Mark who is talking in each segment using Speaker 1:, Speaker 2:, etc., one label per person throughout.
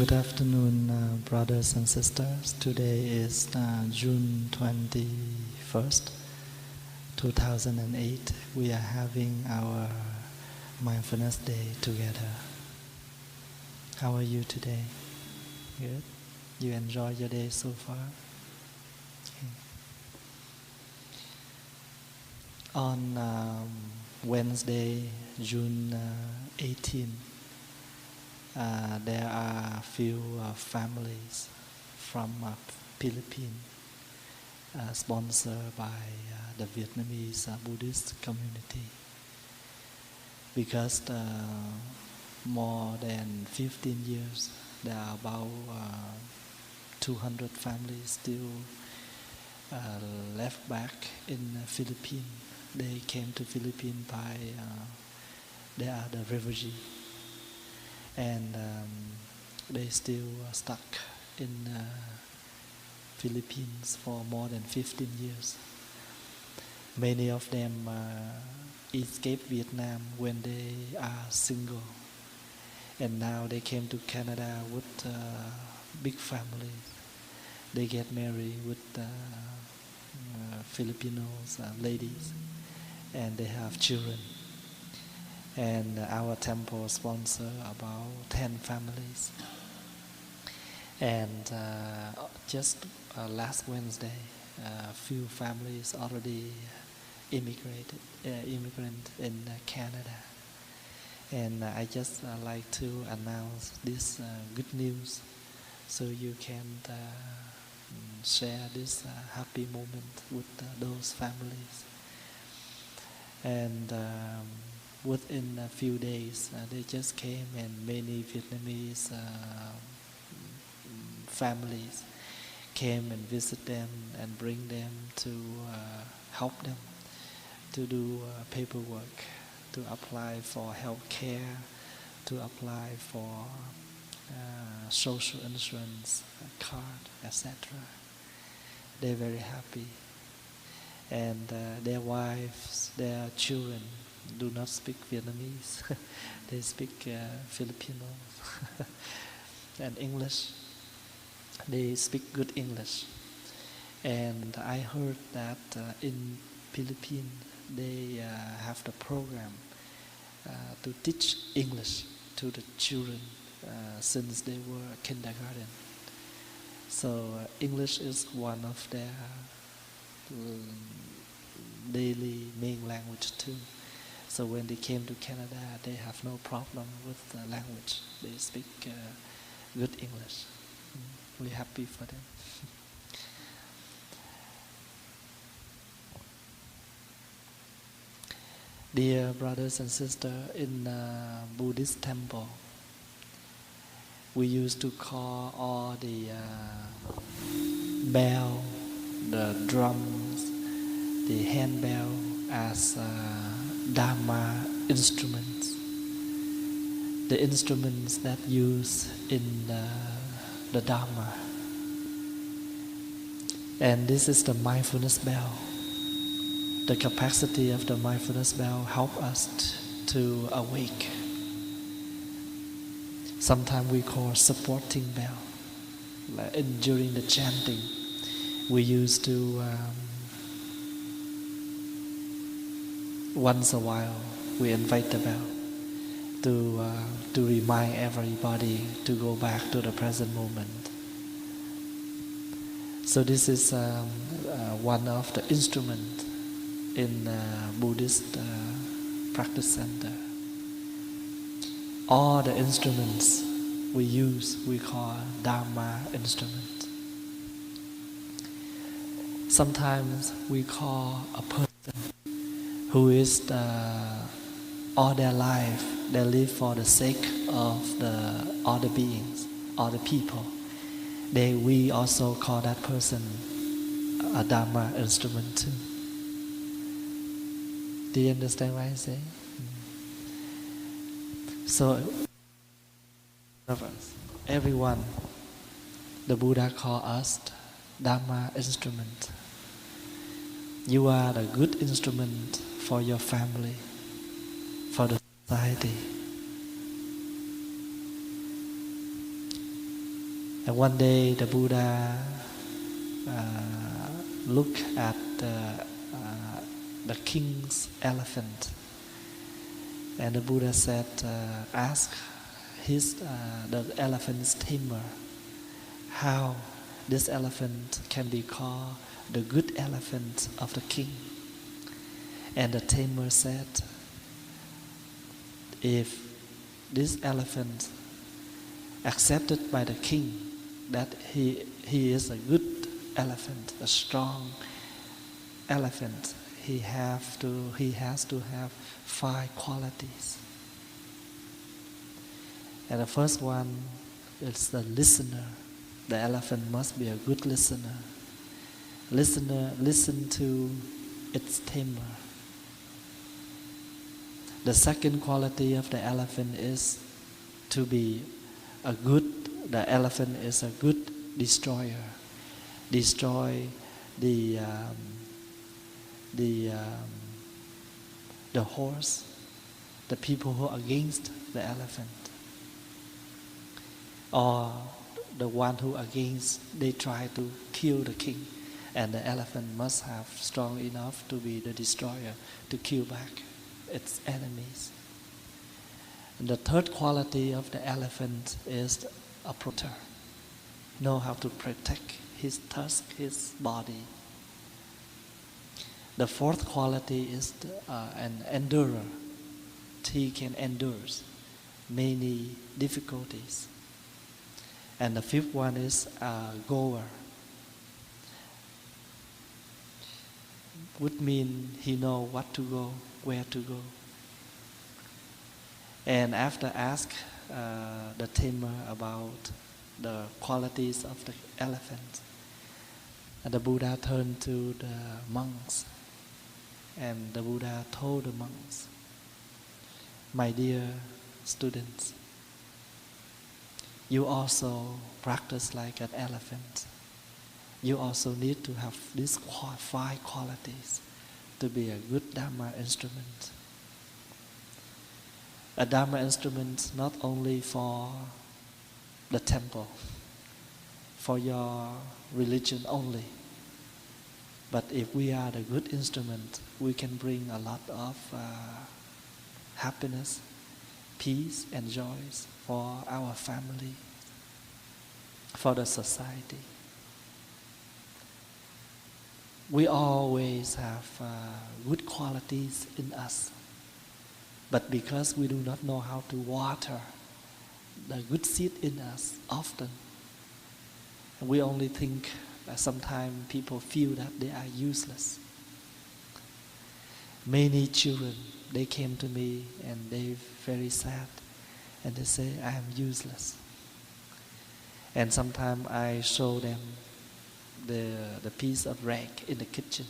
Speaker 1: Good afternoon, brothers and sisters. Today is June 21st, 2008. We are having our mindfulness day together. How are you today? Good? You enjoy your day so far? Okay. On Wednesday, June 18, there are a few families from Philippines sponsored by the Vietnamese Buddhist community, because more than 15 years there are about 200 families still left back in the Philippines. They came to Philippines by they are the refugees, and they still stuck in Philippines for more than 15 years. Many of them escaped Vietnam when they are single, and now they came to Canada with big families. They get married with Filipinos ladies, and they have children. And our temple sponsor about 10 families. And just last Wednesday, a few families already immigrant in Canada. And I just like to announce this good news, so you can share this happy moment with those families. And within a few days, they just came, and many Vietnamese families came and visit them and bring them to help them to do paperwork, to apply for health care, to apply for social insurance card, etc. They're very happy. And their wives, their children do not speak Vietnamese. They speak Filipino and English. They speak good English. And I heard that in Philippines they have the program to teach English to the children since they were kindergarten. So English is one of their daily main language too. So when they came to Canada, they have no problem with the language. They speak good English. We're happy for them. Dear brothers and sisters, in Buddhist temple, we used to call all the bell, the drums, the handbell as Dharma instruments, the instruments that use in the Dharma. And this is the mindfulness bell. The capacity of the mindfulness bell help us to awake. Sometimes we call supporting bell. During the chanting, we used to once a while we invite the bell to remind everybody to go back to the present moment. So this is one of the instruments in Buddhist practice center. All the instruments we use, we call Dharma instruments. Sometimes we call a person who is all their life, they live for the sake of the other beings, other people. We also call that person a Dharma instrument too. Do you understand what I say? So, everyone, the Buddha called us Dharma instrument. You are the good instrument for your family, for the society. And one day the Buddha looked at the king's elephant, and the Buddha said, ask the elephant's tamer how this elephant can be called the good elephant of the king. And the tamer said, if this elephant accepted by the king that he is a good elephant, a strong elephant, he has to have 5 qualities. And the first one is the listener. The elephant must be a good listener. Listen to its tamer. The second quality of the elephant is to be the elephant is a good destroyer. Destroy the horse, the people who are against the elephant, or the one who against, they try to kill the king, and the elephant must have strong enough to be the destroyer, to kill back its enemies. And the third quality of the elephant is a protector. Know how to protect his tusk, his body. The fourth quality is an endurer. He can endure many difficulties. And the fifth one is a goer. Would mean he know what to go, where to go. And after ask the tamer about the qualities of the elephant, the Buddha turned to the monks, and the Buddha told the monks, my dear students, you also practice like an elephant. You also need to have these 5 qualities to be a good Dharma instrument. A Dharma instrument not only for the temple, for your religion only, but if we are the good instrument, we can bring a lot of happiness, peace and joys for our family, for the society. We always have good qualities in us, but because we do not know how to water the good seed in us often, we only think that sometimes people feel that they are useless. Many children, they came to me and they're very sad, and they say, I am useless. And sometimes I show them the piece of rag in the kitchen.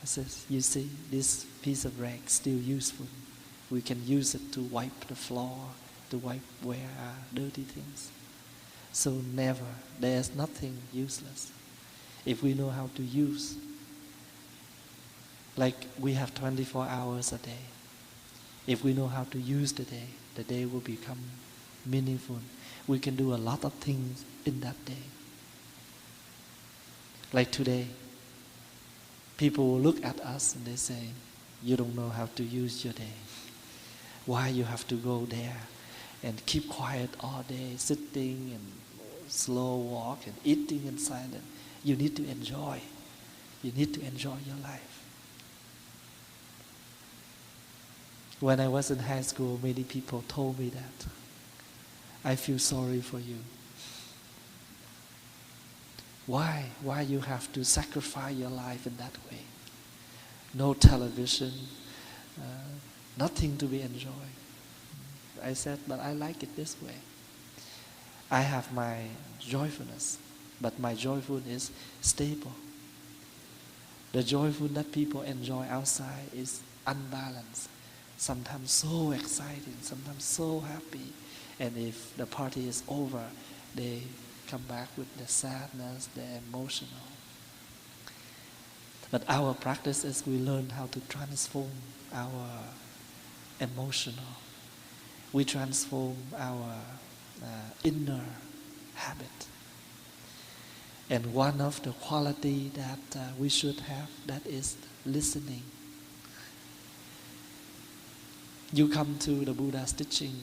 Speaker 1: I says, you see, this piece of rag is still useful. We can use it to wipe the floor, to wipe where are dirty things. So never, there's nothing useless if we know how to use. Like we have 24 hours a day. If we know how to use the day will become meaningful. We can do a lot of things in that day. Like today, people will look at us and they say, you don't know how to use your day. Why you have to go there and keep quiet all day, sitting and slow walk and eating in silence? You need to enjoy. You need to enjoy your life. When I was in high school, many people told me that. I feel sorry for you. Why? Why you have to sacrifice your life in that way? No television, nothing to be enjoyed. I said, but I like it this way. I have my joyfulness, but my joyfulness is stable. The joyful that people enjoy outside is unbalanced. Sometimes so exciting, sometimes so happy. And if the party is over, they come back with the sadness, the emotional. But our practice is we learn how to transform our emotional. We transform our inner habit. And one of the quality that we should have, that is listening. You come to the Buddha's teaching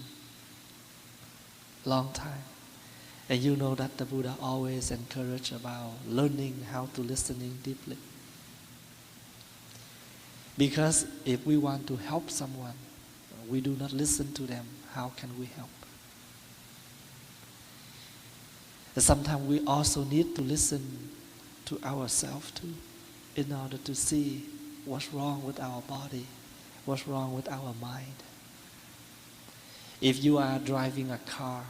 Speaker 1: long time, and you know that the Buddha always encouraged about learning how to listening deeply. Because if we want to help someone, we do not listen to them, how can we help? And sometimes we also need to listen to ourselves too, in order to see what's wrong with our body, what's wrong with our mind. If you are driving a car,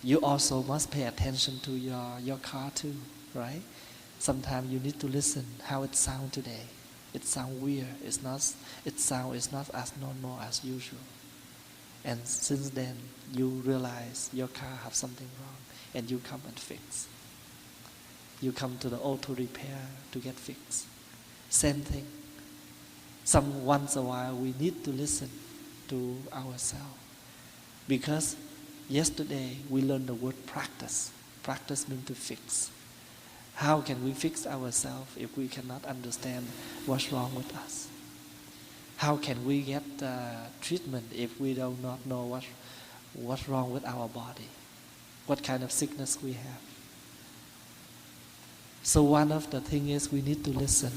Speaker 1: you also must pay attention to your car too, right? Sometimes you need to listen how it sounds today. It sounds weird. It's not as normal as usual. And since then, you realize your car have something wrong, and you come and fix. You come to the auto repair to get fixed. Same thing. Once a while, we need to listen to ourselves, because yesterday we learned the word practice. Practice means to fix. How can we fix ourselves if we cannot understand what's wrong with us? How can we get treatment if we do not know what's wrong with our body? What kind of sickness we have? So one of the things is we need to listen.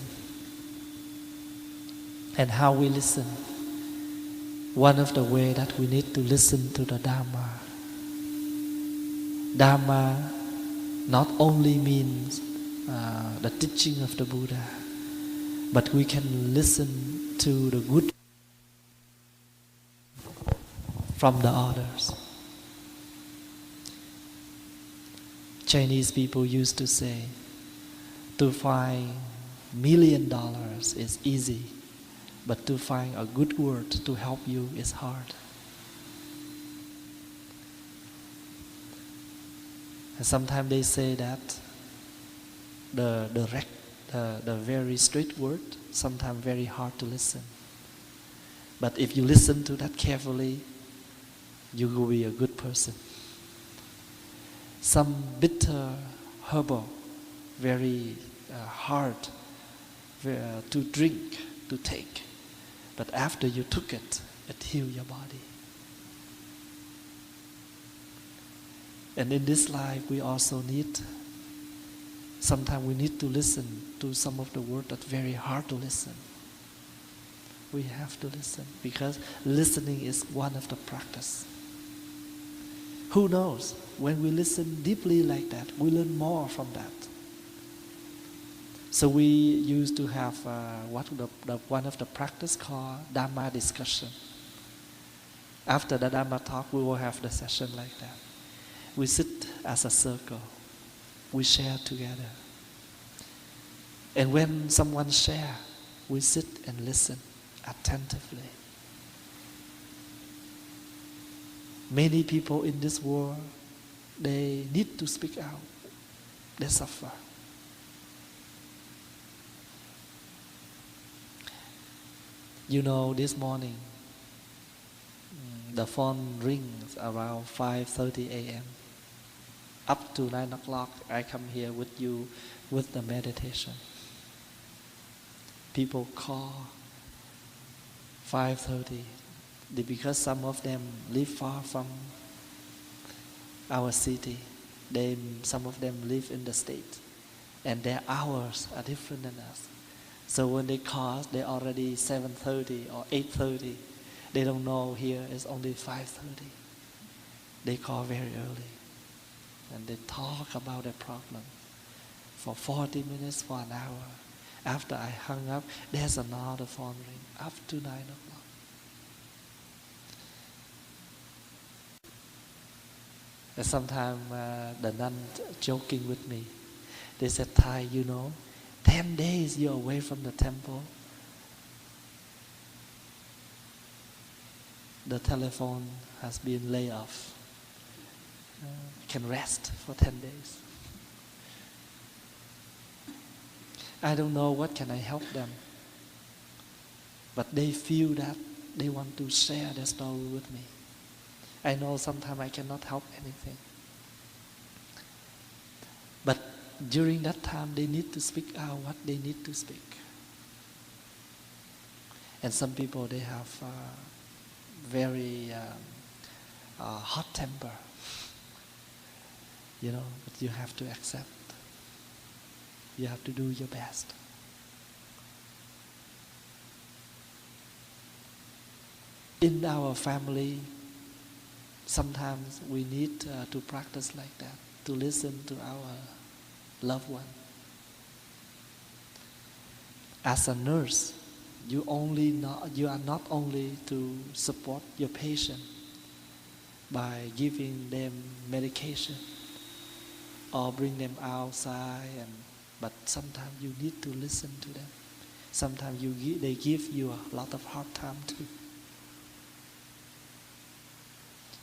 Speaker 1: And how we listen? One of the ways that we need to listen to the Dharma. Dharma not only means the teaching of the Buddha, but we can listen to the good from the others. Chinese people used to say, to find $1 million is easy, but to find a good word to help you is hard. And sometimes they say that the very straight word sometimes very hard to listen. But if you listen to that carefully, you will be a good person. Some bitter herbal, very hard to drink, to take. But after you took it, it heals your body. And in this life, we also sometimes we need to listen to some of the words that's very hard to listen. We have to listen, because listening is one of the practice. Who knows, when we listen deeply like that, we learn more from that. So we used to have one of the practice called Dharma discussion. After the Dharma talk, we will have the session like that. We sit as a circle. We share together. And when someone shares, we sit and listen attentively. Many people in this world, they need to speak out. They suffer. You know, this morning, the phone rings around 5:30 a.m. Up to 9 o'clock, I come here with you with the meditation. People call 5:30 because some of them live far from our city. Some of them live in the state, and their hours are different than us. So when they call, they're already 7:30 or 8:30. They don't know here it's only 5:30. They call very early, and they talk about their problem for 40 minutes, for an hour. After I hung up, there's another phone ring up to 9 o'clock. And sometimes the nun joking with me. They said, Thay, 10 days you're away from the temple. The telephone has been laid off. Can rest for 10 days. I don't know what can I help them. But they feel that they want to share their story with me. I know sometimes I cannot help anything. during that time they need to speak out what they need to speak. And some people, they have very hot temper, you know, but you have to accept. You have to do your best. In our family, sometimes we need to practice like that, to listen to our loved one. As a nurse, you are not only to support your patient by giving them medication or bring them outside, but sometimes you need to listen to them. Sometimes they give you a lot of hard time too.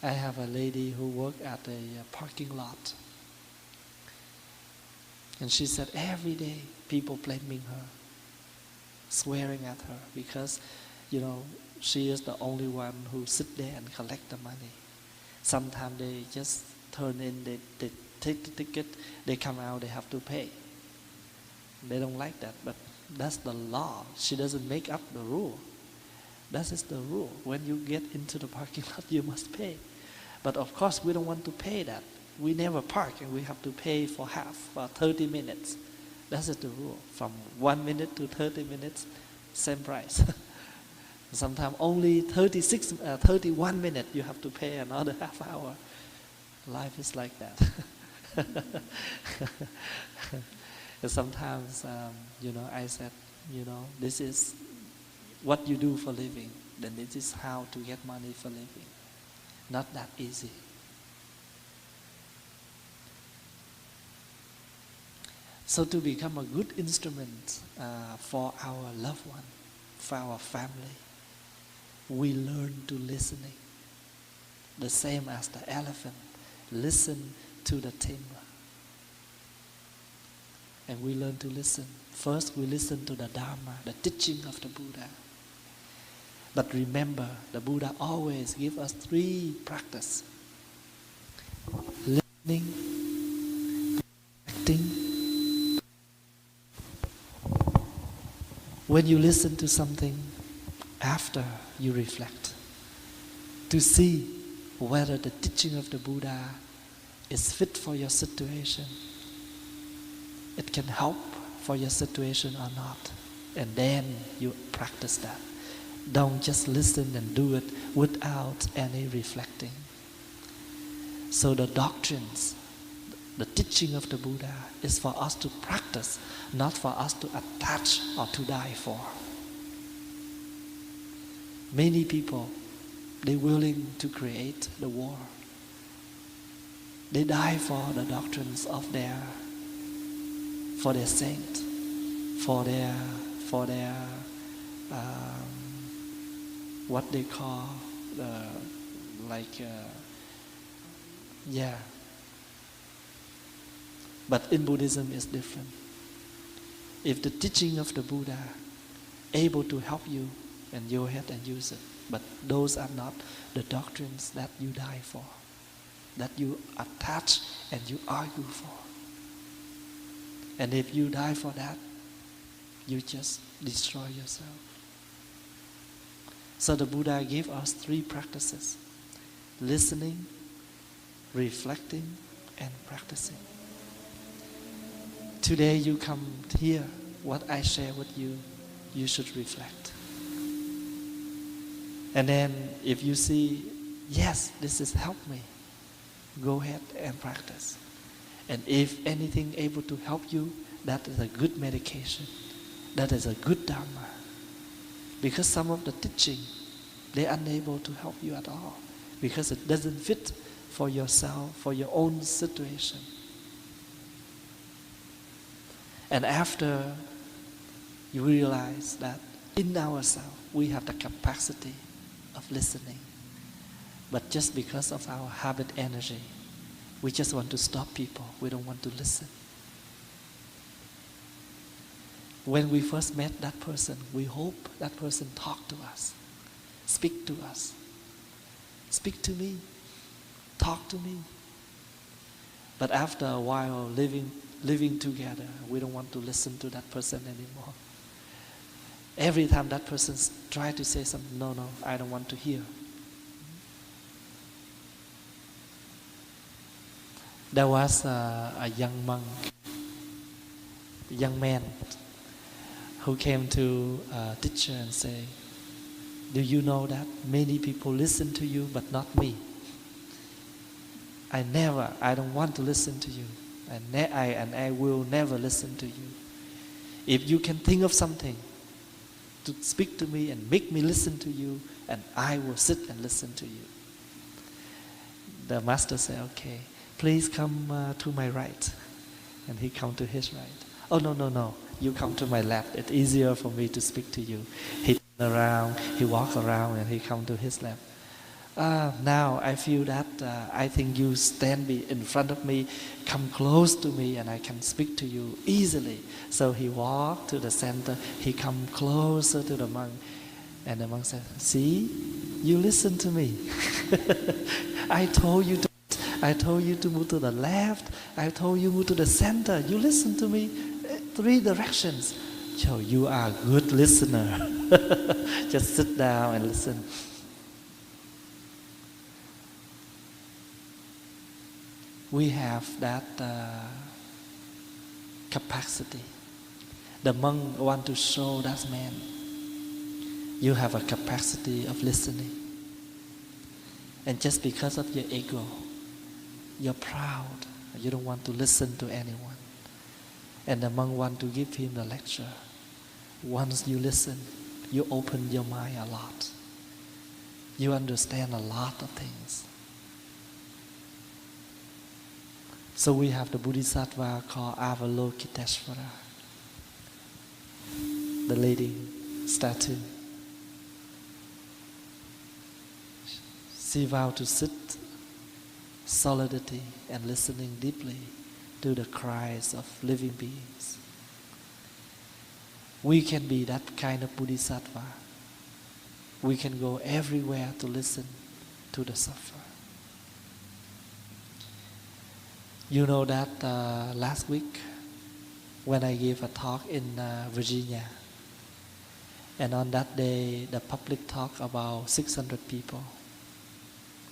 Speaker 1: I have a lady who worked at a parking lot, and she said every day people blaming her, swearing at her, because, you know, she is the only one who sit there and collect the money. Sometimes they just turn in, they take the ticket, they come out, they have to pay. They don't like that, but that's the law. She doesn't make up the rule. That is the rule. When you get into the parking lot, you must pay. But of course, we don't want to pay that. We never park, and we have to pay for 30 minutes. That is the rule. From 1 minute to 30 minutes, same price. Sometimes only 31 minutes you have to pay another half hour. Life is like that. And sometimes, you know, I said, you know, this is what you do for living. Then this is how to get money for living. Not that easy. So to become a good instrument for our loved one, for our family, we learn to listening. The same as the elephant, listen to the timber. And we learn to listen. First, we listen to the Dharma, the teaching of the Buddha. But remember, the Buddha always gives us 3 practices: listening, acting. When you listen to something, after you reflect, to see whether the teaching of the Buddha is fit for your situation. It can help for your situation or not. And then you practice that. Don't just listen and do it without any reflecting. So the doctrines, the teaching of the Buddha is for us to practice, not for us to attach or to die for. Many people, they're willing to create the war. They die for the doctrines of for their saint, for their what they call But in Buddhism it's different. If the teaching of the Buddha able to help you, and go ahead and use it. But those are not the doctrines that you die for, that you attach and you argue for. And if you die for that, you just destroy yourself. So the Buddha gave us 3 practices: listening, reflecting, and practicing. Today you come here, what I share with you, you should reflect. And then if you see, yes, this has helped me, go ahead and practice. And if anything able to help you, that is a good medication. That is a good Dharma. Because some of the teaching, they are unable to help you at all. Because it doesn't fit for yourself, for your own situation. And after you realize that in ourselves, we have the capacity of listening. But just because of our habit energy, we just want to stop people. We don't want to listen. When we first met that person, we hope that person talk to us, speak to us. Speak to me, talk to me. But after a while living living together, we don't want to listen to that person anymore. Every time that person tries to say something, no, I don't want to hear. There was a young monk, young man, who came to a teacher and say, do you know that many people listen to you but not me? I don't want to listen to you. And I will never listen to you. If you can think of something to speak to me and make me listen to you, and I will sit and listen to you. The master said, okay, please come to my right. And he come to his right. Oh, no, you come to my left. It's easier for me to speak to you. He turn around, he walk around, and he come to his left. Now I feel that I think you stand in front of me, come close to me, and I can speak to you easily. So he walked to the center, he come closer to the monk, and the monk said, see, you listen to me. I told you to move to the left, I told you move to the center, you listen to me, 3 directions. So you are a good listener. Just sit down and listen. We have that capacity. The monk want to show that man, you have a capacity of listening. And just because of your ego, you're proud, you don't want to listen to anyone. And the monk want to give him the lecture. Once you listen, you open your mind a lot. You understand a lot of things. So we have the Bodhisattva called Avalokiteshvara, the lady statue. She vowed to sit solidity and listening deeply to the cries of living beings. We can be that kind of Bodhisattva. We can go everywhere to listen to the sufferer. You know that last week when I gave a talk in Virginia, and on that day the public talk about 600 people,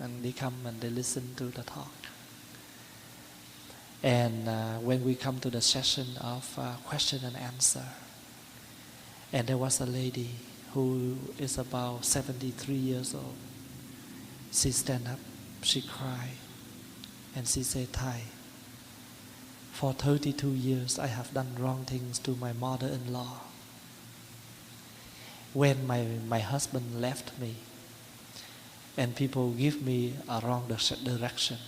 Speaker 1: and they come and they listen to the talk. And when we come to the session of question and answer, and there was a lady who is about 73 years old. She stand up, she cried, and she said, Thay, for 32 years I have done wrong things to my mother-in-law. When my husband left me, and people give me a wrong direction,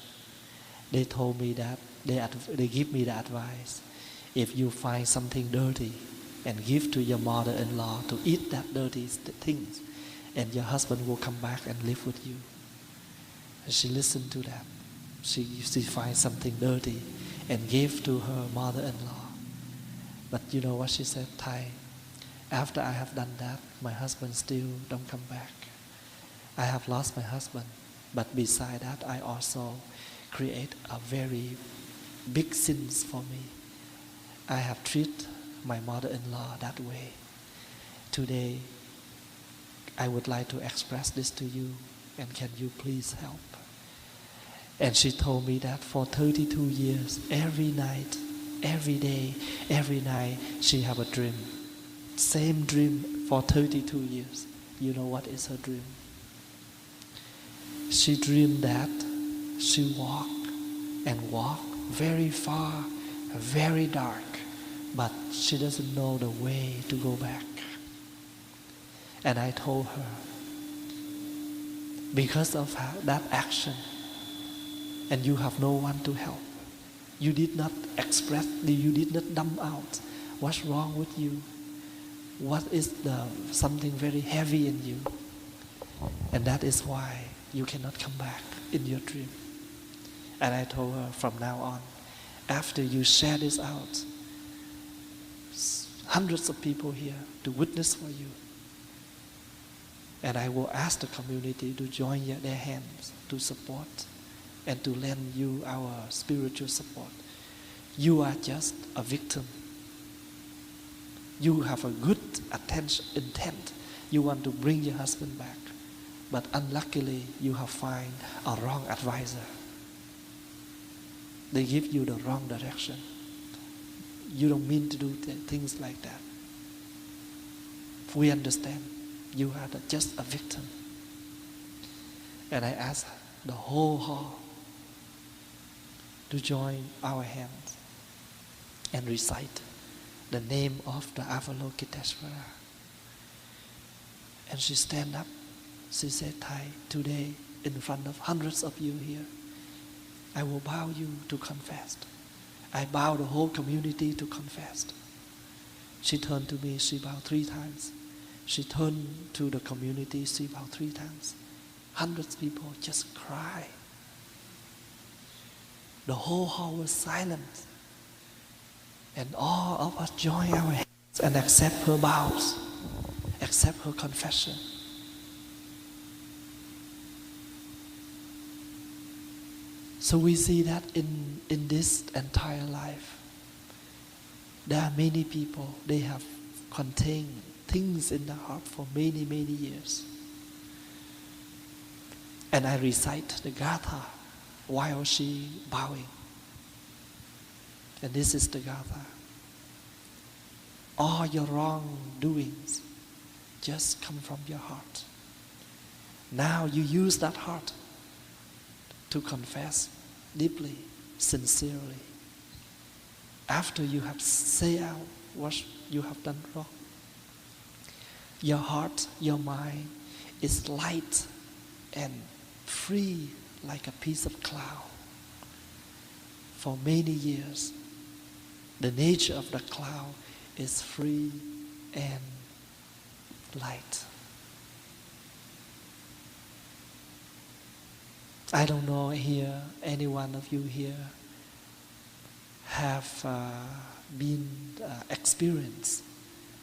Speaker 1: they told me that, they give me the advice, if you find something dirty and give to your mother-in-law to eat that dirty things, and your husband will come back and live with you. And she listened to that. She finds something dirty and gave to her mother-in-law. But you know what she said, Thay? After I have done that, my husband still don't come back. I have lost my husband, but beside that, I also create a very big sins for me. I have treated my mother-in-law that way. Today, I would like to express this to you, and can you please help? And she told me that for 32 years, every night, every day, every night, she have a dream. Same dream for 32 years. You know what is her dream? She dreamed that she walked very far, very dark, but she doesn't know the way to go back. And I told her, because of that action, and you have no one to help, you did not express, you did not dump out what's wrong with you, what is something very heavy in you, and that is why you cannot come back in your dream. And I told her, from now on, after you share this out, hundreds of people here to witness for you. And I will ask the community to join their hands to support and to lend you our spiritual support You are just a victim. You have a good intent. You want to bring your husband back. But unluckily, you have found a wrong advisor. They give you the wrong direction. You don't mean to do things like that. We understand. You are just a victim. And I ask the whole hall to join our hands and recite the name of the Avalokiteshvara. And she stand up. She said, Thầy, today in front of hundreds of you here, I will bow you to confess. I bow the whole community to confess. She turned to me, she bowed 3 times. She turned to the community, she bowed 3 times. Hundreds of people just cry. The whole hall was silent. And all of us join our hands and accept her bows, accept her confession. So we see that in this entire life, there are many people, they have contained things in their heart for many, many years. And I recite the Gatha while she bowing. And this is the Gatha. All your wrongdoings just come from your heart. Now you use that heart to confess deeply, sincerely. After you have said out what you have done wrong, your heart, your mind is light and free like a piece of cloud. For many years, the nature of the cloud is free and light. I don't know here, any one of you here have been experienced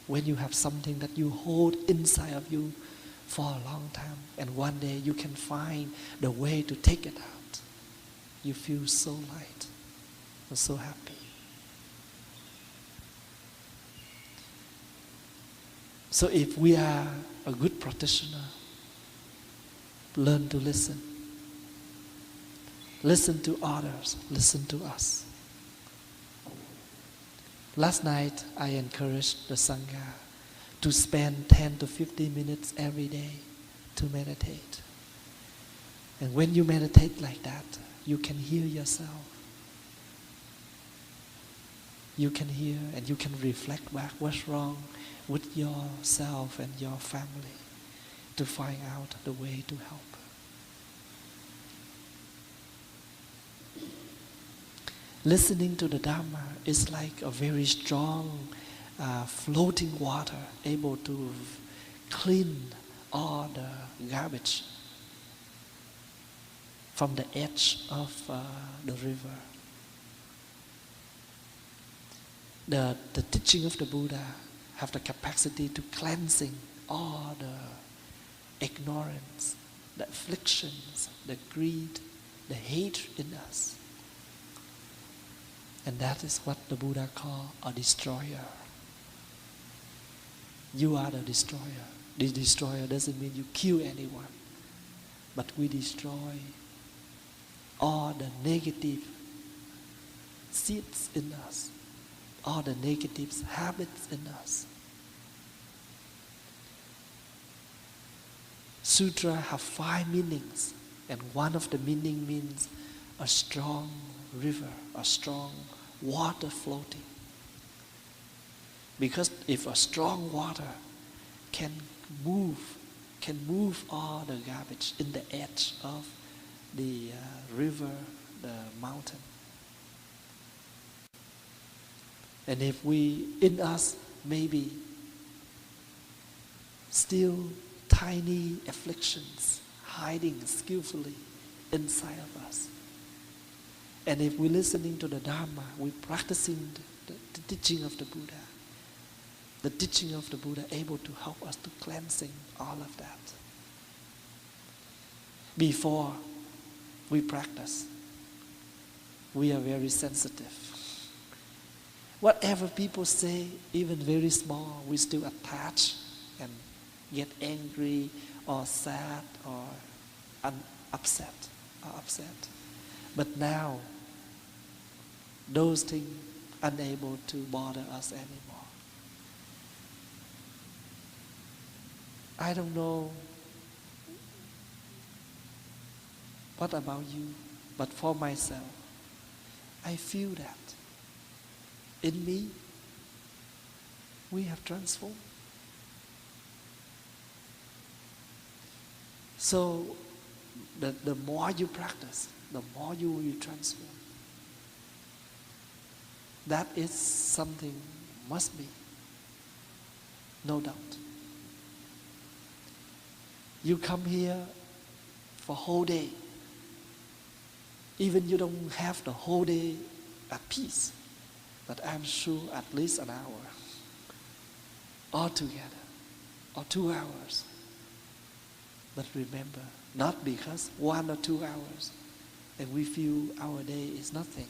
Speaker 1: when you have something that you hold inside of you for a long time, and one day you can find the way to take it out. You feel so light and so happy. So if we are a good practitioner, learn to listen. Listen to others, listen to us. Last night, I encouraged the Sangha to spend 10 to 15 minutes every day to meditate. And when you meditate like that, you can hear yourself. You can hear and you can reflect back what's wrong with yourself and your family to find out the way to help. Listening to the Dharma is like a very strong floating water, able to clean all the garbage from the edge of the river. The teaching of the Buddha have the capacity to cleansing all the ignorance, the afflictions, the greed, the hate in us. And that is what the Buddha called a destroyer. You are the destroyer. The destroyer doesn't mean you kill anyone, but we destroy all the negative seeds in us, all the negative habits in us. Sutra have 5 meanings, and one of the meaning means a strong river, a strong water floating. Because if a strong water can move all the garbage in the edge of the river, the mountain. And if we, in us, maybe still tiny afflictions hiding skillfully inside of us. And if we're listening to the Dharma, we're practicing the teaching of the Buddha. The teaching of the Buddha able to help us to cleansing all of that. Before we practice, we are very sensitive. Whatever people say, even very small, we still attach and get angry or sad or upset. But now, those things unable to bother us anymore. I don't know what about you, but for myself, I feel that in me, we have transformed. So, the more you practice, the more you will transform. That is something must be, no doubt. You come here for whole day. Even you don't have the whole day at peace, but I'm sure at least an hour all together, or 2 hours. But remember, not because 1 or 2 hours and we feel our day is nothing,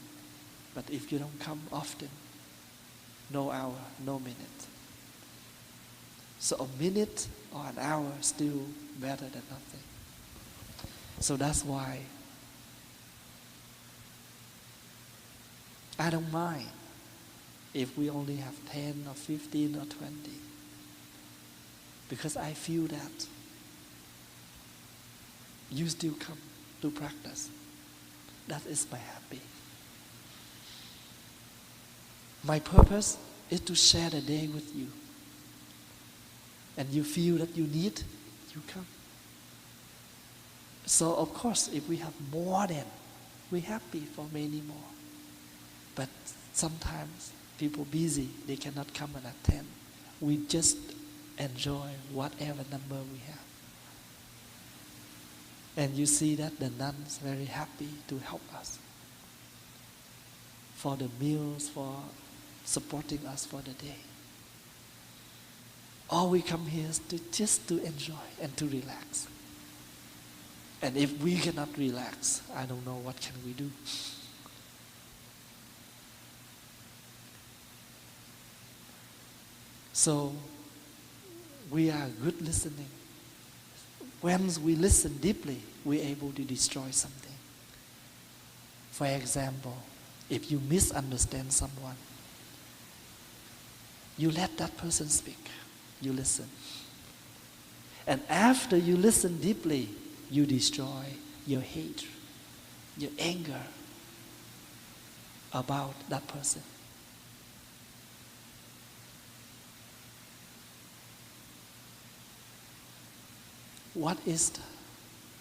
Speaker 1: but if you don't come often, no hour, no minute. So a minute or an hour still better than nothing. So that's why I don't mind if we only have 10 or 15 or 20, because I feel that you still come to practice. That is my happy. My purpose is to share the day with you. And you feel that you need, you come. So of course, if we have more than, we're happy for many more. But sometimes people busy, they cannot come and attend. We just enjoy whatever number we have. And you see that the nuns very happy to help us for the meals, for supporting us for the day. All we come here is just to enjoy and to relax. And if we cannot relax, I don't know what can we do. So we are good listening. When we listen deeply, we're able to destroy something. For example, if you misunderstand someone, you let that person speak. You listen. And after you listen deeply, you destroy your hate, your anger about that person. What is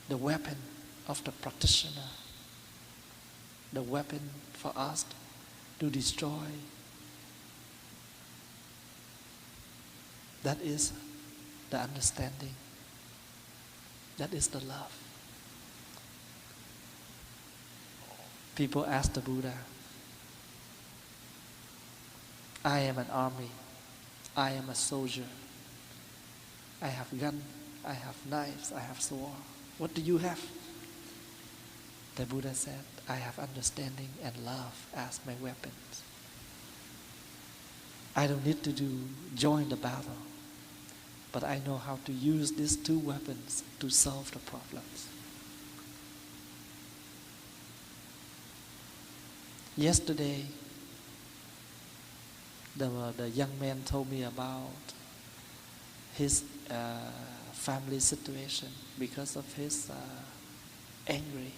Speaker 1: the weapon of the practitioner? The weapon for us to destroy. That is the understanding. That is the love. People ask the Buddha, I am an army. I am a soldier. I have gun. I have knives. I have sword. What do you have? The Buddha said, I have understanding and love as my weapons. I don't need to join the battle, but I know how to use these two weapons to solve the problems. Yesterday, the young man told me about his family situation. Because of his angry,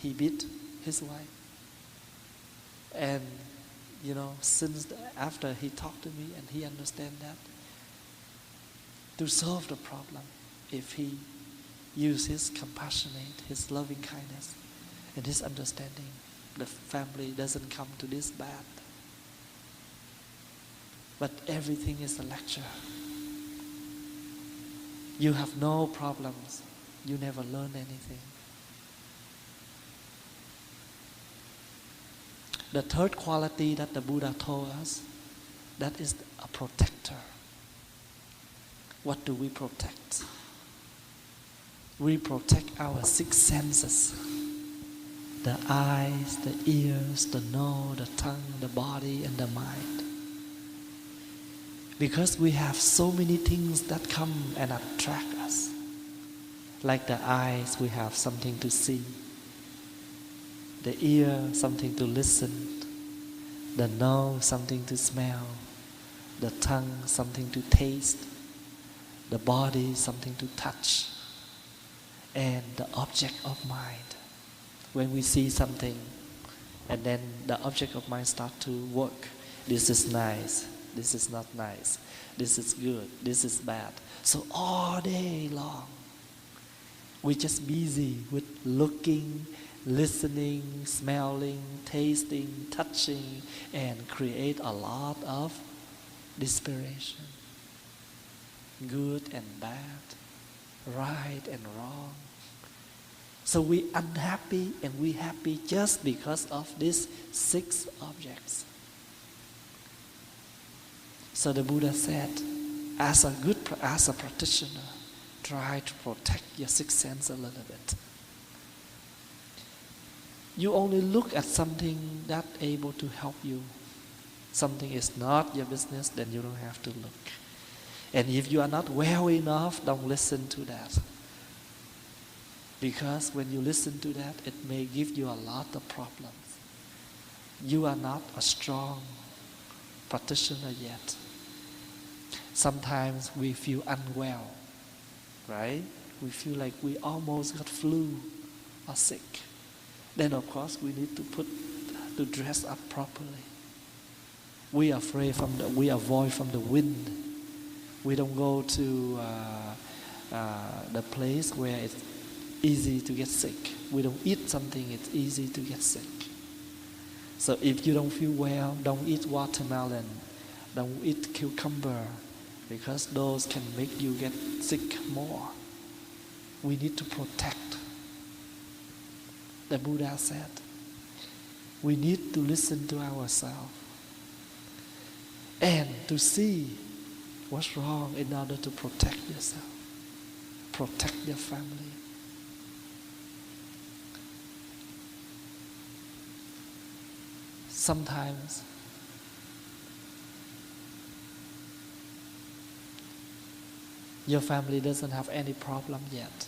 Speaker 1: he beat his wife. And since after he talked to me and he understand that, to solve the problem, if he use his compassionate, his loving kindness, and his understanding, the family doesn't come to this bad. But everything is a lecture. You have no problems. You never learn anything. The third quality that the Buddha told us, that is a protector. What do we protect? We protect our 6 senses. the eyes, the ears, the nose, the tongue, the body, and the mind. Because we have so many things that come and attract us. Like the eyes, we have something to see. The ear, something to listen. The nose, something to smell. The tongue, something to taste. The body, something to touch. And the object of mind. When we see something, and then the object of mind starts to work. This is nice. This is not nice. This is good. This is bad. So all day long, we're just busy with looking, listening, smelling, tasting, touching, and create a lot of desperation. Good and bad, right and wrong. So we unhappy and we happy just because of these 6 objects. So the Buddha said, as a practitioner, try to protect your 6th sense a little bit. You only look at something that's able to help you. Something is not your business, then you don't have to look. And if you are not well enough, don't listen to that. Because when you listen to that, it may give you a lot of problems. You are not a strong practitioner yet. Sometimes we feel unwell, right? We feel like we almost got flu or sick. Then of course we need to dress up properly. We avoid from the wind. We don't go to the place where it's easy to get sick. We don't eat something it's easy to get sick. So if you don't feel well, don't eat watermelon, don't eat cucumber, because those can make you get sick more. We need to protect. The Buddha said, we need to listen to ourselves and to see what's wrong in order to protect yourself, protect your family. Sometimes your family doesn't have any problem yet,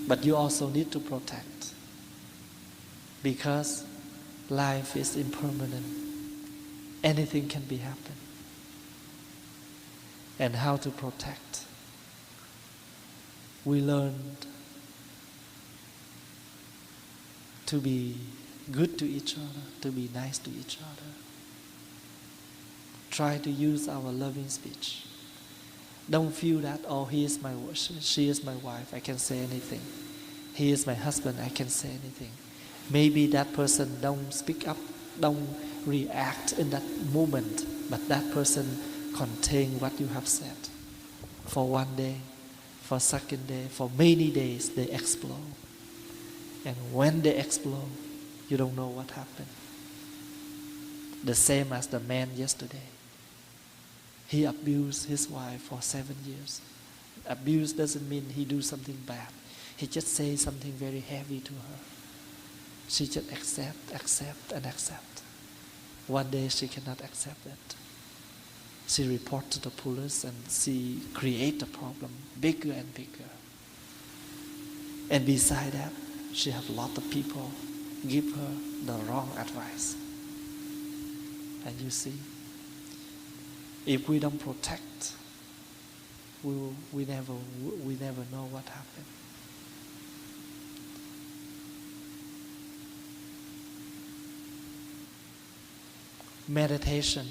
Speaker 1: but you also need to protect, because life is impermanent. Anything can be happen. And how to protect? We learned to be good to each other, to be nice to each other. Try to use our loving speech. Don't feel that, oh, she is my wife, I can say anything. He is my husband, I can say anything. Maybe that person don't speak up, don't react in that moment, but that person contain what you have said. For one day, for second day, for many days, they explode. And when they explode, you don't know what happened. The same as the man yesterday. He abused his wife for 7 years. Abuse doesn't mean he do something bad. He just say something very heavy to her. She just accept. One day she cannot accept it. She report to the police and she create a problem bigger and bigger. And beside that, she have a lot of people give her the wrong advice. And you see, if we don't protect, we never know what happened. Meditation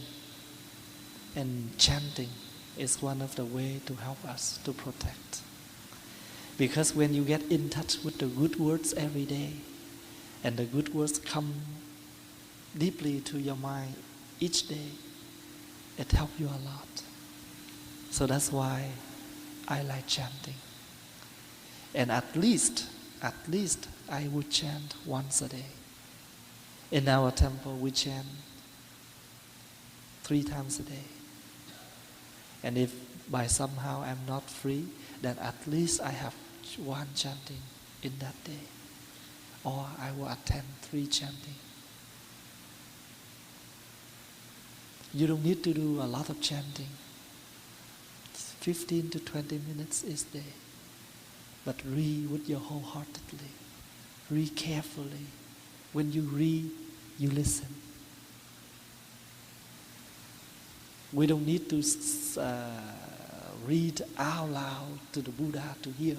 Speaker 1: and chanting is one of the ways to help us to protect. Because when you get in touch with the good words every day, and the good words come deeply to your mind each day, it helps you a lot. So that's why I like chanting. And at least I would chant once a day. In our temple we chant 3 times a day. And if by somehow I'm not free, then at least I have one chanting in that day. or I will attend 3 chanting. You don't need to do a lot of chanting. 15 to 20 minutes each day. But read with your wholeheartedly. Read carefully. When you read, you listen. We don't need to read out loud to the Buddha to hear.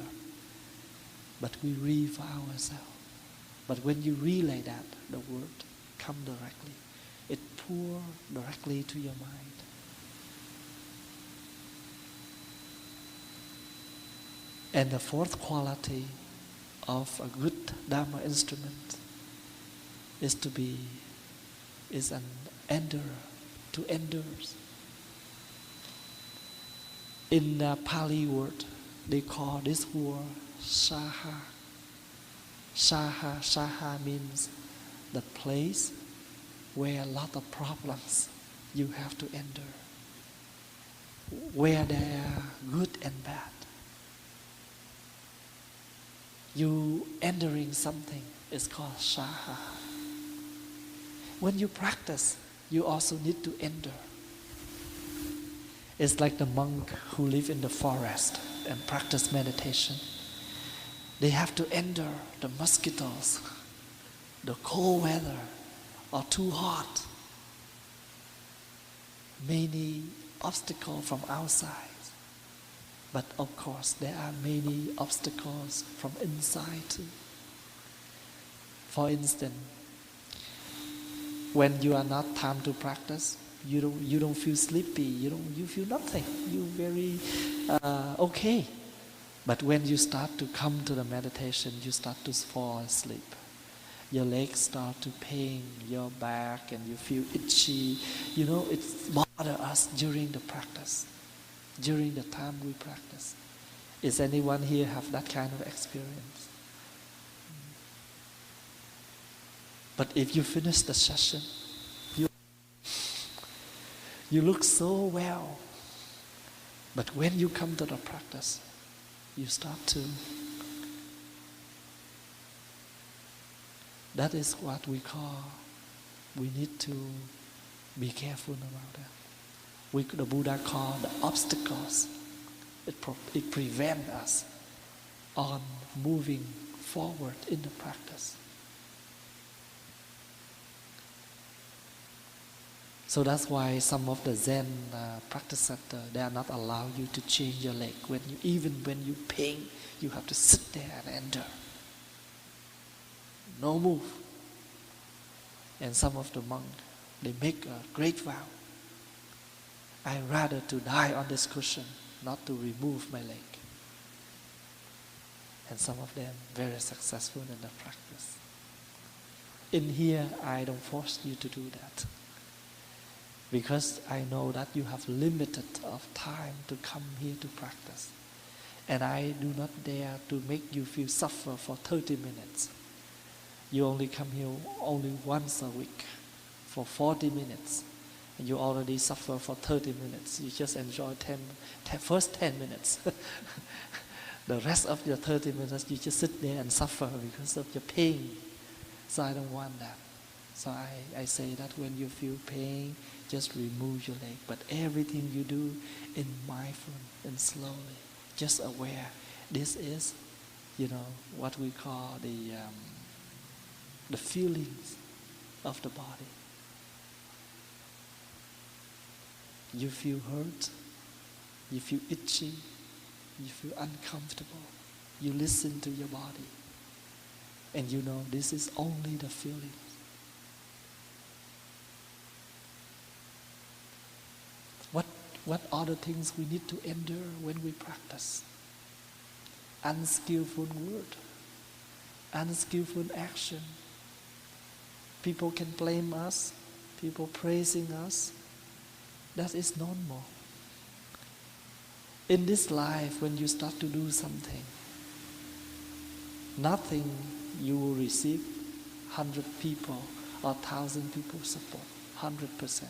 Speaker 1: But we read for ourselves. But when you read like that, the word comes directly. It pours directly to your mind. And the fourth quality of a good Dharma instrument is an endurer, to endures. In the Pali word, they call this word saha. Saha means the place where a lot of problems you have to endure, where there are good and bad. You enduring something is called saha. When you practice, you also need to endure. It's like the monk who live in the forest and practice meditation. They have to endure the mosquitoes, the cold weather, or too hot. Many obstacles from outside. But of course, there are many obstacles from inside too. For instance, when you are not time to practice, you don't feel sleepy. You feel nothing. You very okay. But when you start to come to the meditation, you start to fall asleep. Your legs start to pain, your back, and you feel itchy. It bothers us during the practice, during the time we practice. Is anyone here have that kind of experience? But if you finish the session, you look so well. But when you come to the practice, you start to. That is what we need to be careful about that. The Buddha called the obstacles. It prevents us on moving forward in the practice. So that's why some of the Zen practice center, they are not allow you to change your leg. Even when you pain, you have to sit there and endure. No move. And some of the monks, they make a great vow. I rather to die on this cushion, not to remove my leg. And some of them very successful in the practice. In here, I don't force you to do that. Because I know that you have limited of time to come here to practice. And I do not dare to make you feel suffer for 30 minutes. You only come here only once a week for 40 minutes. And you already suffer for 30 minutes. You just enjoy first 10 minutes. The rest of your 30 minutes, you just sit there and suffer because of your pain. So I don't want that. So I say that when you feel pain, just remove your leg. But everything you do in mindful and slowly, just aware. This is, what we call the feelings of the body. You feel hurt, you feel itchy, you feel uncomfortable. You listen to your body. And this is only the feelings. What other things we need to endure when we practice? Unskillful word, unskillful action. People can blame us, people praising us. That is normal. In this life, when you start to do something, nothing you will receive 100 people or 1,000 people support, 100%.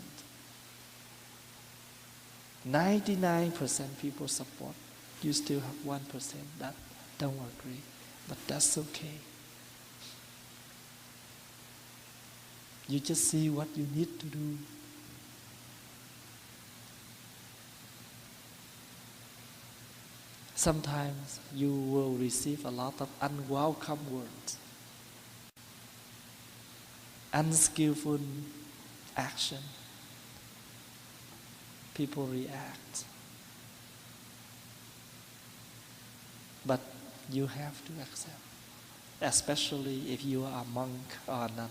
Speaker 1: 99% people support. You still have 1% that don't agree, but that's okay. You just see what you need to do. Sometimes you will receive a lot of unwelcome words, unskillful action. People react. But you have to accept, especially if you are a monk or a nun.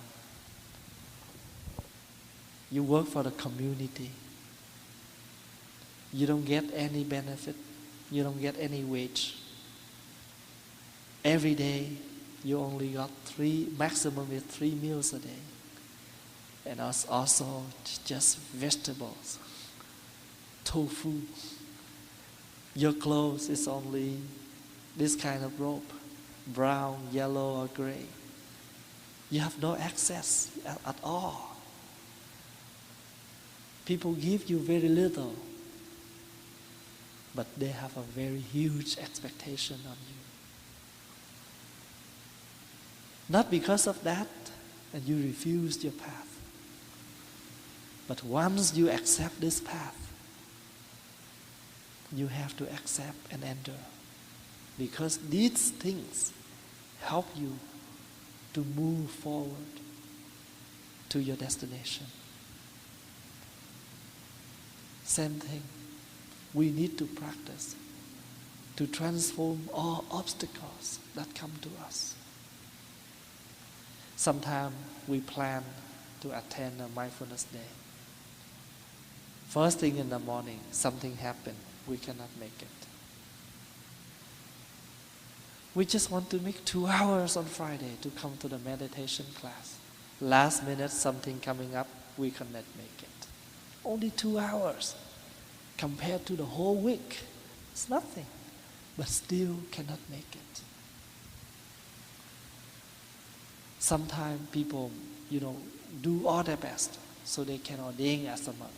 Speaker 1: You work for the community. You don't get any benefit. You don't get any wage. Every day, you only got maximum is 3 meals a day. And also just vegetables, tofu. Your clothes is only this kind of robe, brown, yellow, or gray. You have no access at all. People give you very little, but they have a very huge expectation on you. Not because of that, and you refused your path. But once you accept this path, you have to accept and enter. Because these things help you to move forward to your destination. Same thing. We need to practice to transform all obstacles that come to us. Sometimes we plan to attend a mindfulness day. First thing in the morning, something happened. We cannot make it. We just want to make 2 hours on Friday to come to the meditation class. Last minute, something coming up, we cannot make it. Only 2 hours. Compared to the whole week, it's nothing. But still cannot make it. Sometimes people, do all their best so they can ordain as a monk.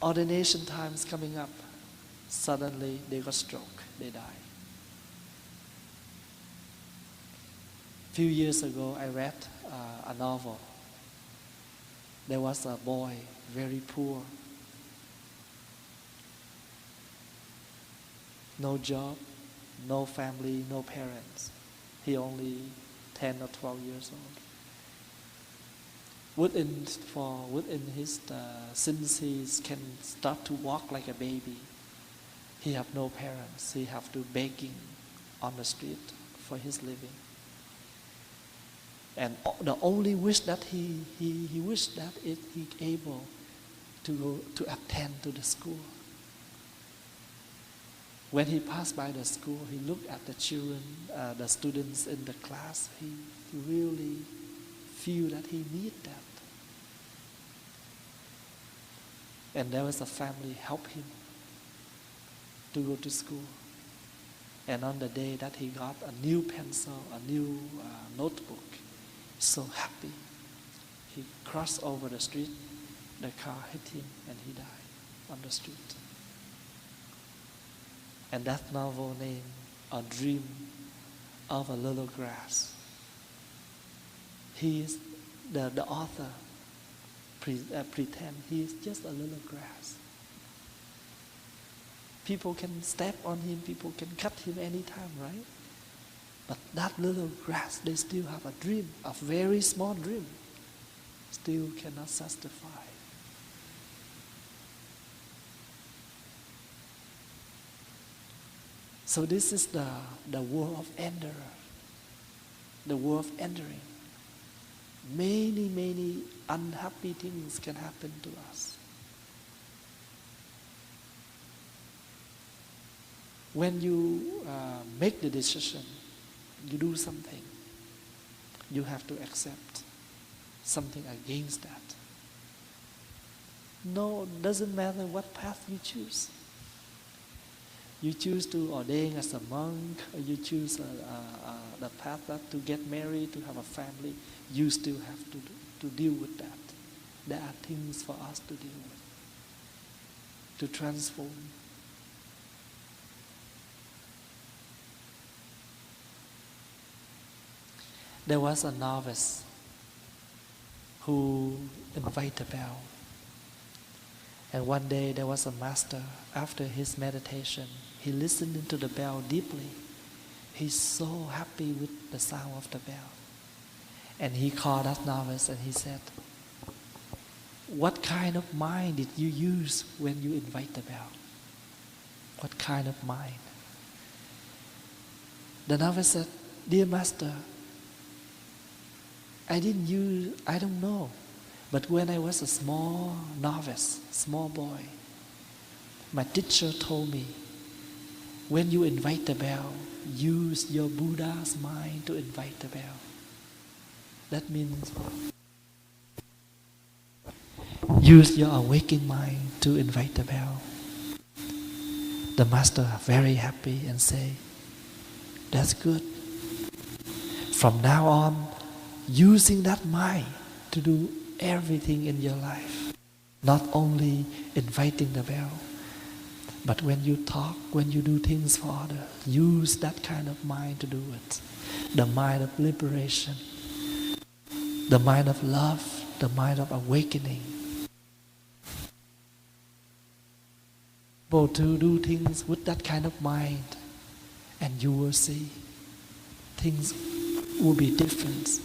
Speaker 1: Ordination time is coming up. Suddenly they got stroke, they die. A few years ago, I read a novel. There was a boy, very poor. No job, no family, no parents. He only 10 or 12 years old. Since he can start to walk like a baby, he have no parents. He have to begging on the street for his living. And the only wish that he wished that he able to go to attend to the school. When he passed by the school, he looked at the children, the students in the class. He really feel that he need that. And there was a family help him to go to school. And on the day that he got a new pencil, a new notebook, so happy. He crossed over the street, the car hit him, and he died on the street. And that novel named A Dream of a Little Grass. He is the author pretend he is just a little grass. People can step on him, people can cut him anytime, right? But that little grass, they still have a dream, a very small dream, still cannot satisfy. So this is the world of enderer, the world of entering. Many unhappy things can happen to us. When you make the decision, you do something, you have to accept something against that. No, it doesn't matter what path you choose. You choose to ordain as a monk, or you choose the path that to get married, to have a family, you still have to deal with that. There are things for us to deal with, to transform. There was a novice who invited a bell. And one day there was a master, after his meditation, he listened into the bell deeply. He's so happy with the sound of the bell. And he called that novice and he said, "What kind of mind did you use when you invite the bell? What kind of mind?" The novice said, "Dear master, I don't know. But when I was a small novice, small boy, my teacher told me, when you invite the bell, use your Buddha's mind to invite the bell." That means use your awakened mind to invite the bell. The master very happy and say, "That's good. From now on, using that mind to do everything in your life, not only inviting the bell, but when you talk, when you do things for others, use that kind of mind to do it. The mind of liberation, the mind of love, the mind of awakening. Able to do things with that kind of mind, and you will see things will be different."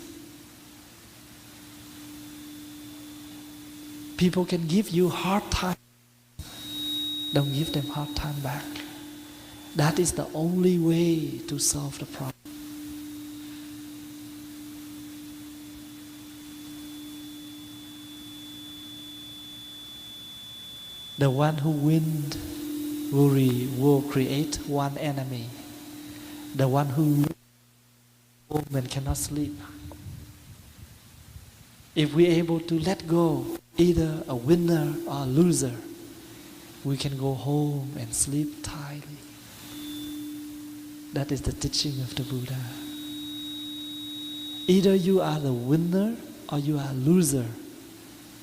Speaker 1: People can give you hard time. Don't give them hard time back. That is the only way to solve the problem. The one who wins will create one enemy. The one who home and cannot sleep. If we're able to let go, either a winner or a loser, we can go home and sleep tightly. That is the teaching of the Buddha. Either you are the winner or you are a loser,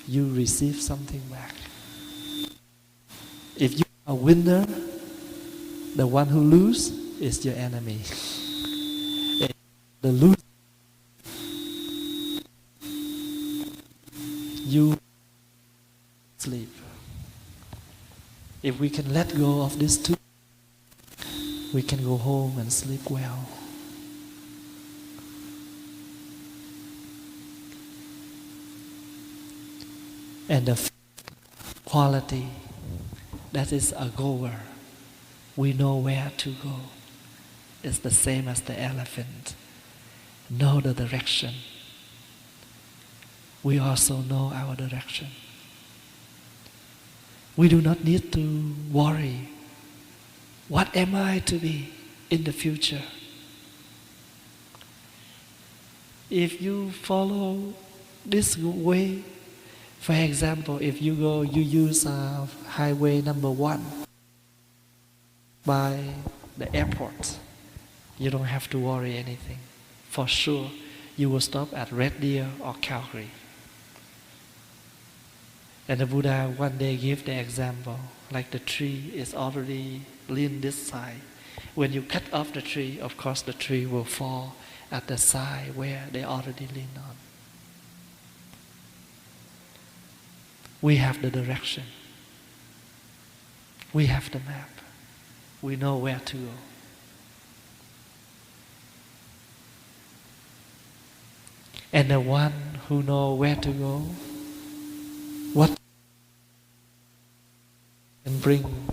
Speaker 1: you receive something back. If you are a winner, the one who loses is your enemy. The loser, you sleep. If we can let go of these two, we can go home and sleep well. And the quality, that is a goer. We know where to go. It's the same as the elephant. Know the direction. We also know our direction. We do not need to worry. What am I to be in the future? If you follow this way, for example, if you use highway number 1 by the airport, you don't have to worry anything. For sure, you will stop at Red Deer or Calgary. And the Buddha one day gave the example, like the tree is already lean this side. When you cut off the tree, of course the tree will fall at the side where they already lean on. We have the direction. We have the map. We know where to go. And the one who knows where to go, what can bring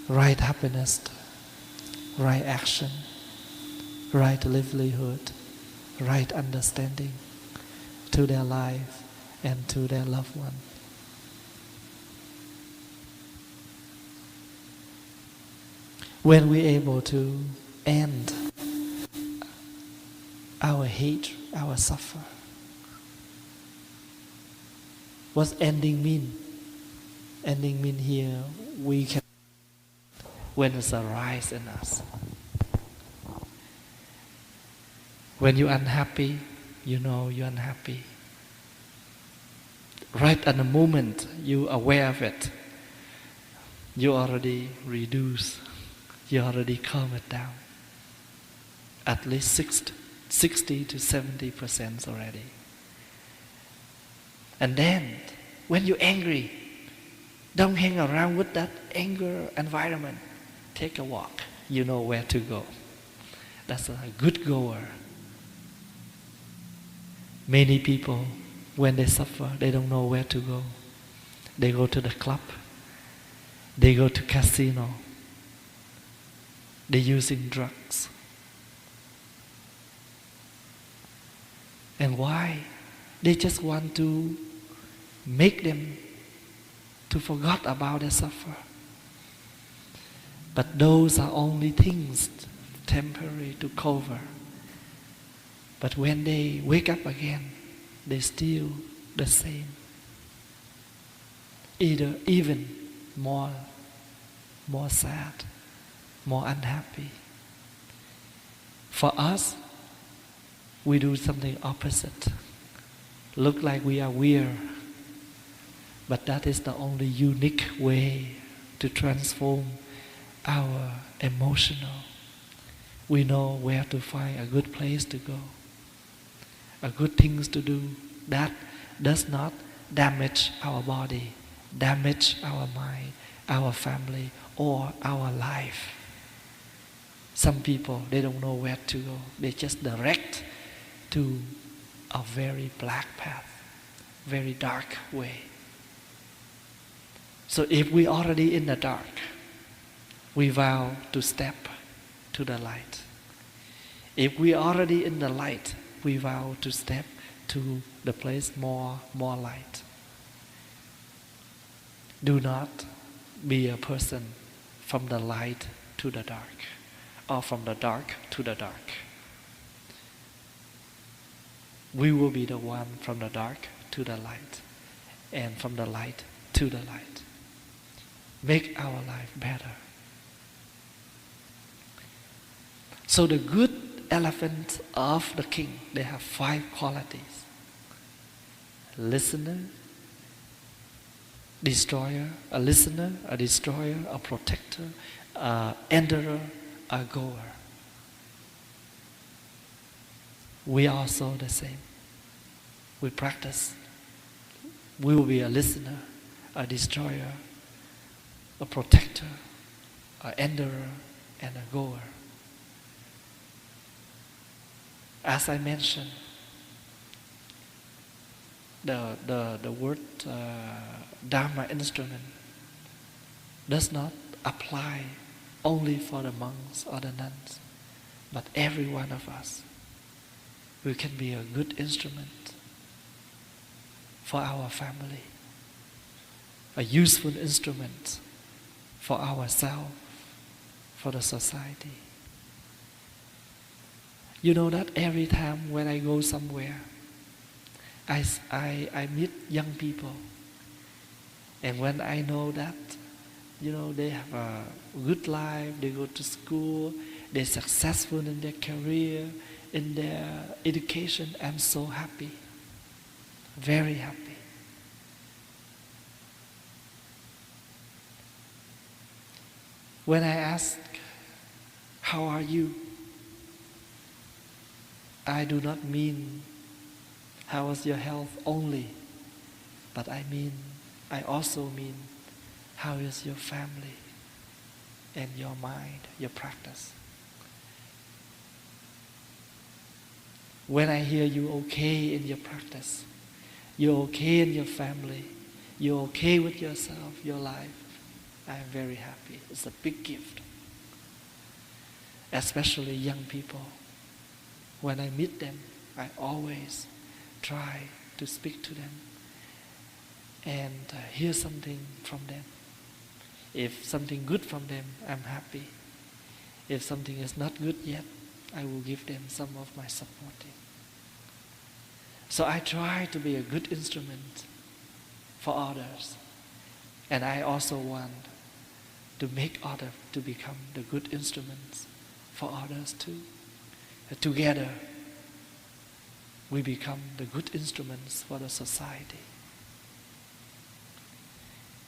Speaker 1: right happiness, right action, right livelihood, right understanding to their life and to their loved one. When we're able to end our hate, our suffer, what's ending mean? Ending mean here, we can, when it's arise in us. When you're unhappy, you know you're unhappy. Right at the moment you're aware of it, you already reduce, you already calm it down. At least 60 to 70% already. And then, when you're angry, don't hang around with that anger environment. Take a walk. You know where to go. That's a good goer. Many people, when they suffer, they don't know where to go. They go to the club. They go to casino. They're using drugs. And why? They just want to make them to forget about their suffer. But those are only things temporary to cover. But when they wake up again, they're still the same. Even more sad, more unhappy. For us, we do something opposite. Look like we are weird, but that is the only unique way to transform our emotional. We know where to find a good place to go, a good things to do that does not damage our body, damage our mind, our family, or our life. Some people, they don't know where to go. They just direct to a very black path, very dark way. So if we already in the dark, we vow to step to the light. If we already in the light, we vow to step to the place more light. Do not be a person from the light to the dark, or from the dark to the dark. We will be the one from the dark to the light, and from the light to the light. Make our life better. So the good elephant of the king, they have 5 qualities. Listener, destroyer, a listener, a destroyer, a protector, a enterer, a goer. We are also the same. We practice. We will be a listener, a destroyer, a protector, an enterer, and a goer. As I mentioned, the word Dharma instrument does not apply only for the monks or the nuns, but every one of us. We can be a good instrument for our family, a useful instrument for ourselves, for the society. You know that every time when I go somewhere, I meet young people, and when I know that, they have a good life, they go to school, they're successful in their career, in their education, I'm so happy, very happy. When I ask, how are you? I do not mean how is your health only, but I also mean how is your family and your mind, your practice. When I hear you okay in your practice, you're okay in your family, you're okay with yourself, your life, I am very happy. It's a big gift. Especially young people. When I meet them, I always try to speak to them and hear something from them. If something good from them, I'm happy. If something is not good yet, I will give them some of my supporting. So I try to be a good instrument for others. And I also want to make others to become the good instruments for others too. Together, we become the good instruments for the society.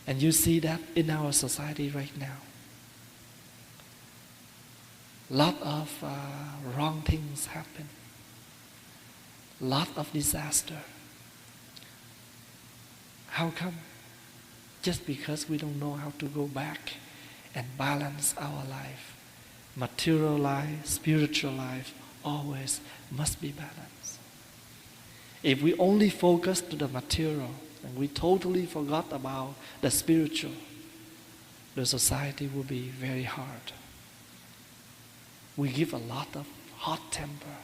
Speaker 1: And you see that in our society right now. Lot of wrong things happen. lot of disaster. How come? Just because we don't know how to go back and balance our life. Material life, spiritual life, always must be balanced. If we only focus to the material and we totally forgot about the spiritual, the society will be very hard. We give a lot of hot temper.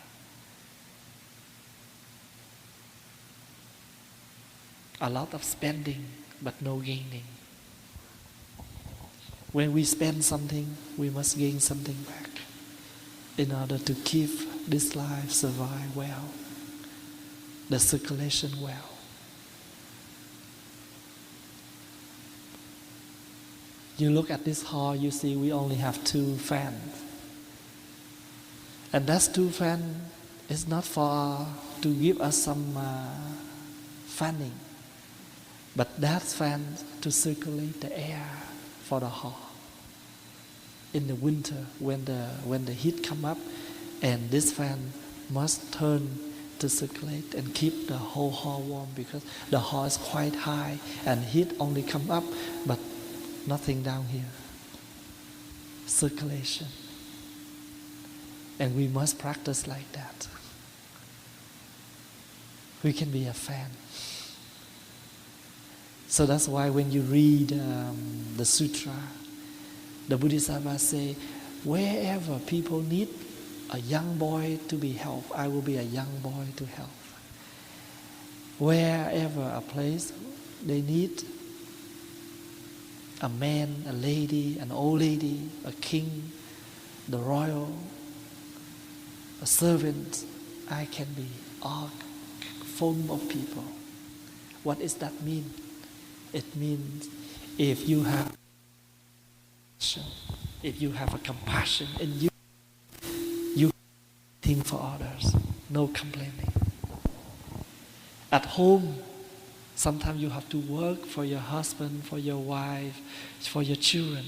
Speaker 1: A lot of spending, but no gaining. When we spend something, we must gain something back in order to keep this life survive well, the circulation well. You look at this hall, you see we only have 2 fans. And that 2 fans is not for to give us some fanning, but that's fan to circulate the air for the hall. In the winter, when the heat come up, and this fan must turn to circulate and keep the whole hall warm, because the hall is quite high and heat only come up, but nothing down here. Circulation. And we must practice like that. We can be a fan. So that's why when you read the sutra, the Bodhisattva say, wherever people need a young boy to be helped, I will be a young boy to help. Wherever a place they need a man, a lady, an old lady, a king, the royal, a servant, I can be all form of people. What does that mean? It means if you have a compassion in you, you think for others, no complaining. At home, sometimes you have to work for your husband, for your wife, for your children.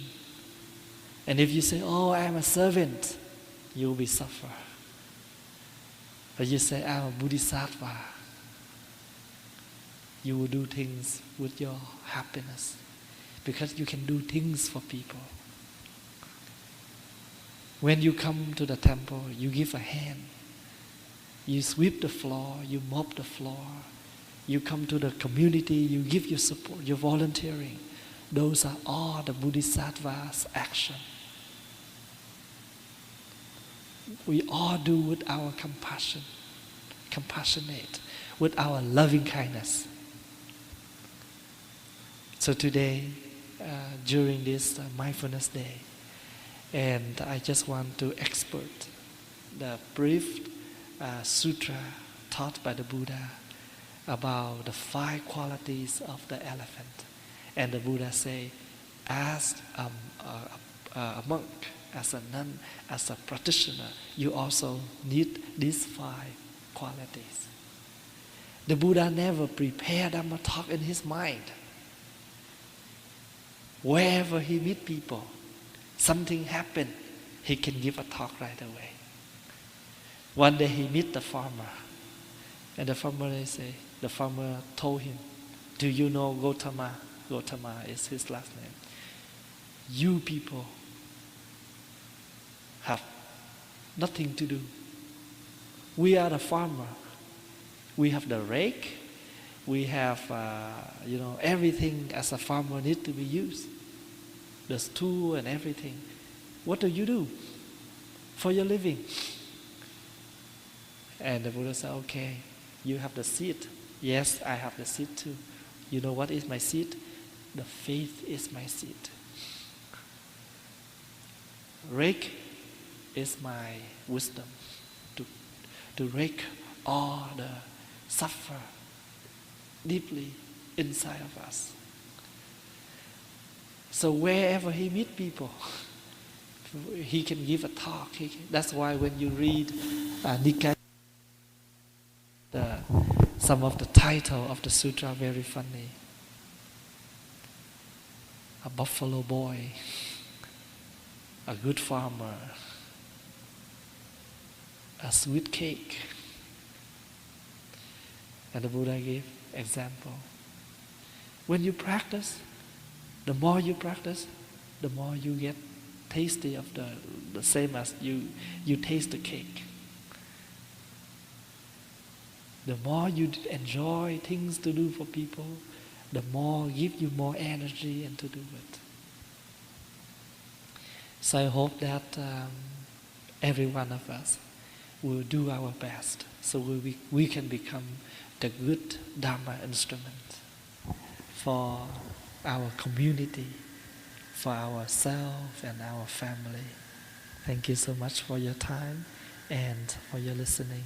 Speaker 1: And if you say, oh, I'm a servant, you will be suffer. But you say, I'm a Bodhisattva, you will do things with your happiness, because you can do things for people. When you come to the temple, you give a hand. You sweep the floor, you mop the floor. You come to the community, you give your support, you're volunteering. Those are all the Bodhisattva's action. We all do with our compassionate, with our loving kindness. So today, during this mindfulness day, and I just want to export the brief sutra taught by the Buddha about the 5 qualities of the elephant. And the Buddha say, as a monk, as a nun, as a practitioner, you also need these 5 qualities. The Buddha never prepared Dhamma talk in his mind. Wherever he meet people, something happened, he can give a talk right away. One day he meet the farmer, and the farmer told him, do you know Gautama? Gautama is his last name. You people have nothing to do. We are the farmer. We have the rake. We have, everything as a farmer need to be used. The tool and everything. What do you do for your living? And the Buddha said, okay, you have the seed. Yes, I have the seed too. You know what is my seed? The faith is my seed. Rake is my wisdom to rake all the suffer deeply inside of us. So wherever he meet people, he can give a talk. That's why when you read Nikaya, some of the title of the sutra are very funny. A buffalo boy, a good farmer, a sweet cake, And the Buddha gave example. When you practice, the more you practice, the more you get tasty of the same as you taste the cake. The more you enjoy things to do for people, the more give you more energy and to do it. So I hope that every one of us will do our best so we can become the good Dharma instrument for our community, for ourselves and our family. Thank you so much for your time and for your listening.